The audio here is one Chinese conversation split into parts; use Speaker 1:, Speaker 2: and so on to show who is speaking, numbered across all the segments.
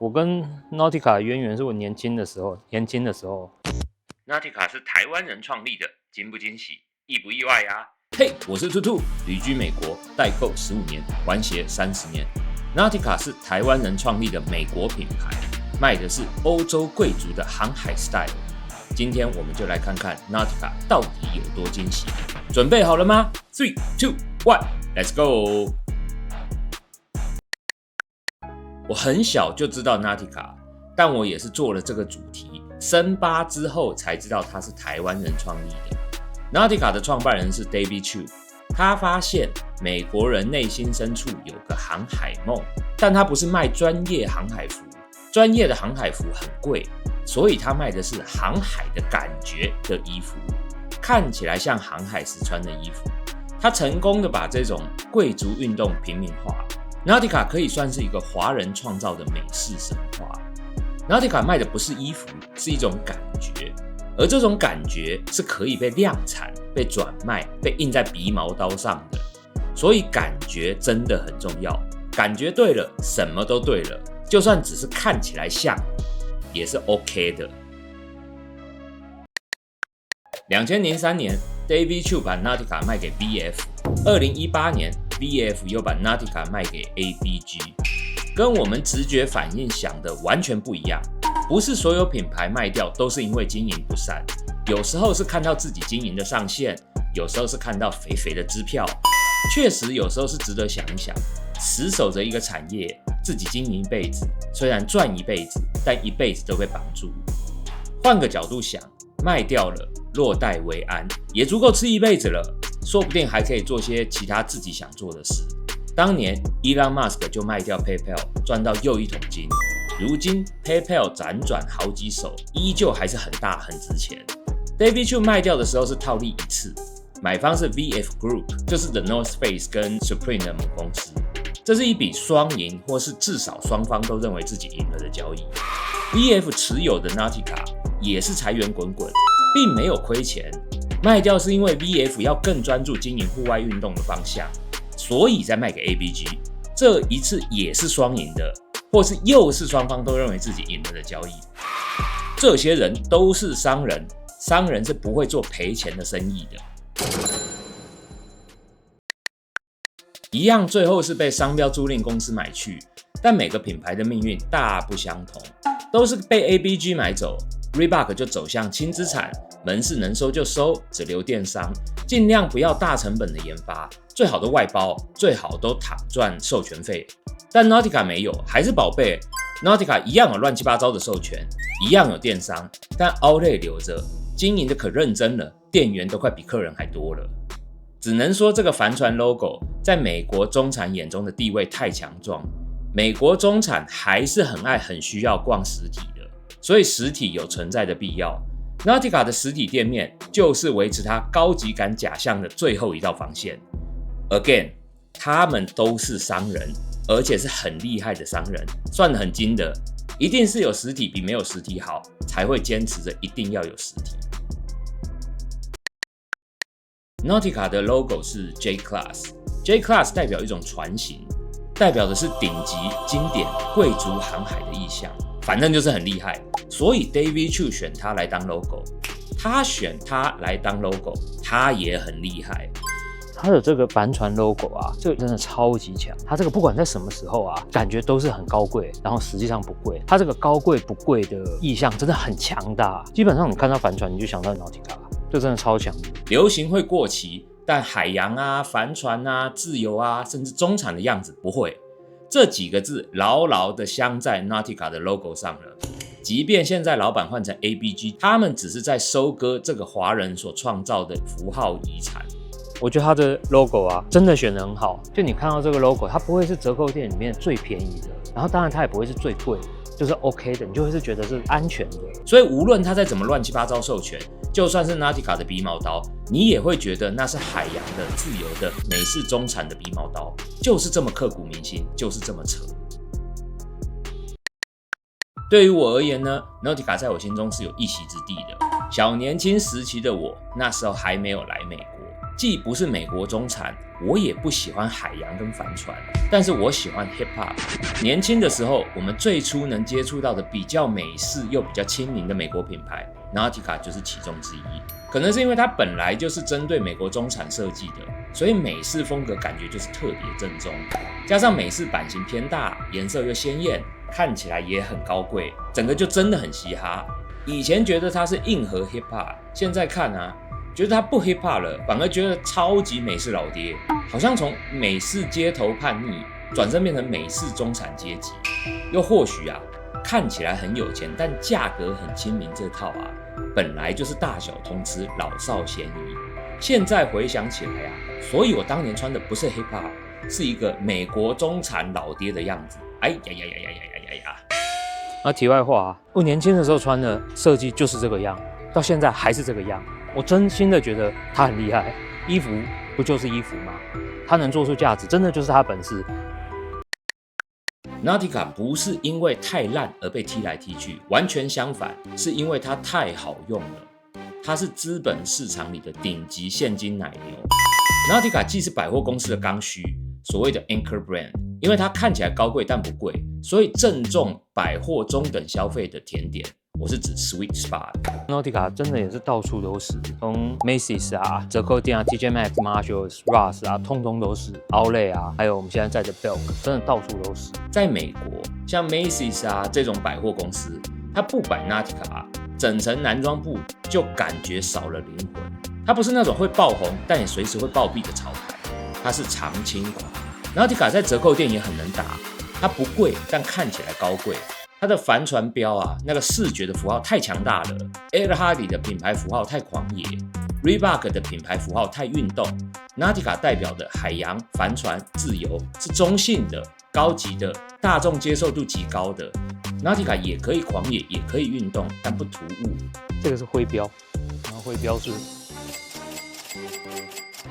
Speaker 1: 我跟 Nautica 的渊源是我年轻的时候。
Speaker 2: Nautica 是台湾人创立的，惊不惊喜，意不意外呀？嘿，我是兔兔，旅居美国，代购15年，玩鞋30年。Nautica 是台湾人创立的美国品牌，卖的是欧洲贵族的航海 style。今天我们就来看看 Nautica 到底有多惊喜。准备好了吗 ？3、2、1 ，Let's go！ 我很小就知道 Nautica， 但我也是做了这个主题深扒之后才知道它是台湾人创立的。Nautica 的创办人是 David Chu， 他发现美国人内心深处有个航海梦，但他不是卖专业航海服，专业的航海服很贵，所以他卖的是航海的感觉的衣服，看起来像航海时穿的衣服。他成功的把这种贵族运动平民化。Nautica 可以算是一个华人创造的美式神话。Nautica 卖的不是衣服，是一种感觉，而这种感觉是可以被量产、被转卖、被印在鼻毛刀上的。所以感觉真的很重要，感觉对了，什么都对了，就算只是看起来像，也是 OK 的。2003年 David Chu 把 Nautica 卖给 VF，2018年VF 又把 Nautica 卖给 ABG， 跟我们直觉反应想的完全不一样。不是所有品牌卖掉都是因为经营不善，有时候是看到自己经营的上限，有时候是看到肥肥的支票。确实有时候是值得想一想，死守着一个产业，自己经营一辈子，虽然赚一辈子，但一辈子都被绑住。换个角度想，卖掉了，落袋为安，也足够吃一辈子了，说不定还可以做些其他自己想做的事。当年 Elon Musk 就卖掉 PayPal， 赚到又一桶金。如今 PayPal 辗转好几手，依旧还是很大很值钱。David Chu 卖掉的时候是套利一次，买方是 VF Group， 就是 The North Face 跟 Supreme 的母公司。这是一笔双赢，或是至少双方都认为自己赢了的交易。VF 持有的 Nautica 也是财源滚滚，并没有亏钱。卖掉是因为 VF 要更专注经营户外运动的方向，所以再卖给 ABG。这一次也是双赢的，或是又是双方都认为自己赢了的交易。这些人都是商人，商人是不会做赔钱的生意的。一样最后是被商标租赁公司买去，但每个品牌的命运大不相同，都是被 ABG 买走。Reebok 就走向轻资产，门市能收就收，只留电商，尽量不要大成本的研发，最好的外包，最好都躺赚授权费。但 Nautica 没有，还是宝贝。Nautica 一样有乱七八糟的授权，一样有电商，但 Outlet 留着，经营的可认真了，店员都快比客人还多了。只能说这个帆船 logo 在美国中产眼中的地位太强壮，美国中产还是很爱很需要逛实体的，所以实体有存在的必要。Nautica 的实体店面就是维持它高级感假象的最后一道防线。Again， 他们都是商人，而且是很厉害的商人，算得很精的，一定是有实体比没有实体好，才会坚持着一定要有实体。Nautica 的 logo 是 J Class，J Class 代表一种船型，代表的是顶级、经典、贵族航海的意象，反正就是很厉害。所以 David Chu 选它来当 logo， 他选它来当 logo， 他也很厉害。
Speaker 1: 它的这个帆船 logo 啊，这个真的超级强。它这个不管在什么时候啊，感觉都是很高贵，然后实际上不贵。它这个高贵不贵的意象真的很强大。基本上你看到帆船，你就想到 Nautica， 这真的超强的。
Speaker 2: 流行会过期，但海洋啊、帆船啊、自由啊，甚至中产的样子不会。这几个字牢牢的镶在 Nautica 的 logo 上了。即便现在老板换成 ABG， 他们只是在收割这个华人所创造的符号遗产。
Speaker 1: 我觉得它的 logo 啊，真的选得很好。就你看到这个 logo， 它不会是折扣店里面最便宜的，然后当然它也不会是最贵的，就是 OK 的，你就会是觉得是安全的。
Speaker 2: 所以无论它再怎么乱七八糟授权，就算是 Nautica 的鼻毛刀，你也会觉得那是海洋的、自由的、美式中产的鼻毛刀，就是这么刻骨铭心，就是这么扯。对于我而言呢 ，Nautica 在我心中是有一席之地的。小年轻时期的我，那时候还没有来美国，既不是美国中产，我也不喜欢海洋跟帆船，但是我喜欢 hip hop。年轻的时候，我们最初能接触到的比较美式又比较亲民的美国品牌 Nautica 就是其中之一。可能是因为它本来就是针对美国中产设计的，所以美式风格感觉就是特别正宗，加上美式版型偏大，颜色又鲜艳，看起来也很高贵，整个就真的很嘻哈。以前觉得它是硬核 hip hop， 现在看啊，觉得它不 hip hop 了，反而觉得超级美式老爹，好像从美式街头叛逆转身变成美式中产阶级。又或许啊，看起来很有钱，但价格很亲民这套啊，本来就是大小通吃，老少咸宜。现在回想起来啊，所以我当年穿的不是 hip hop， 是一个美国中产老爹的样子。哎呀呀呀呀呀呀呀！
Speaker 1: 那题外话啊，我年轻的时候穿的设计就是这个样，到现在还是这个样。我真心的觉得他很厉害，衣服不就是衣服吗？他能做出价值，真的就是他本事。
Speaker 2: Nautica 不是因为太烂而被踢来踢去，完全相反，是因为它太好用了。它是资本市场里的顶级现金奶牛。Nautica 既是百货公司的刚需，所谓的 anchor brand， 因为它看起来高贵但不贵，所以正中百货中等消费的甜点。我是指 Sweet Spot。Nautica
Speaker 1: 真的也是到处都是，从 Macy's 啊、折扣店啊、TJ Maxx、Marshalls、Ross 啊，通通都是。Outlet 啊，还有我们现在在的 Belk， 真的到处都是。
Speaker 2: 在美国，像 Macy's 啊这种百货公司，它不摆 Nautica， 整层男装部就感觉少了灵魂。它不是那种会爆红但也随时会暴毙的潮牌，它是常青款。Nautica 在折扣店也很能打，它不贵但看起来高贵。它的帆船标啊，那个视觉的符号太强大了。Ed Hardy 的品牌符号太狂野 ，Reebok 的品牌符号太运动。Nautica 代表的海洋、帆船、自由是中性的、高级的、大众接受度极高的。Nautica 也可以狂野，也可以运动，但不突兀。
Speaker 1: 这个是徽标，然后徽标是，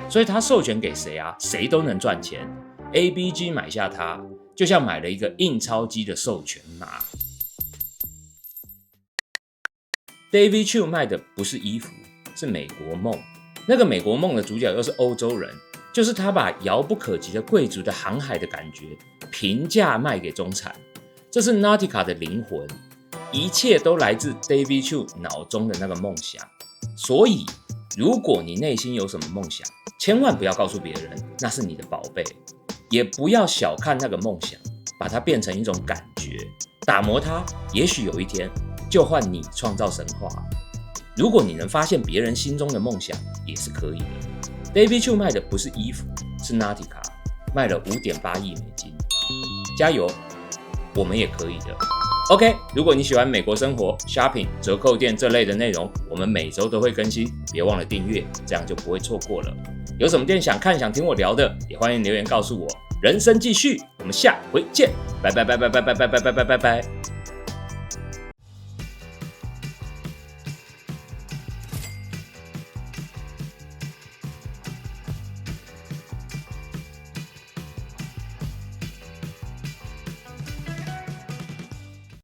Speaker 2: 所以它授权给谁啊？谁都能赚钱。ABG 买下它，就像买了一个印钞机的授权码。David Chu 卖的不是衣服，是美国梦。那个美国梦的主角又是欧洲人，就是他把遥不可及的贵族的航海的感觉平价卖给中产。这是 Nautica 的灵魂，一切都来自 David Chu 脑中的那个梦想。所以，如果你内心有什么梦想，千万不要告诉别人，那是你的宝贝。也不要小看那个梦想，把它变成一种感觉，打磨它，也许有一天就换你创造神话。如果你能发现别人心中的梦想，也是可以的。David Chu 卖的不是衣服，是 Nautica， 卖了5.8亿美金。加油，我们也可以的。OK， 如果你喜欢美国生活、shopping、折扣店这类的内容，我们每周都会更新，别忘了订阅，这样就不会错过了。有什么店想看、想听我聊的，也欢迎留言告诉我。人生继续，我们下回见，拜拜拜拜拜拜拜拜拜拜拜。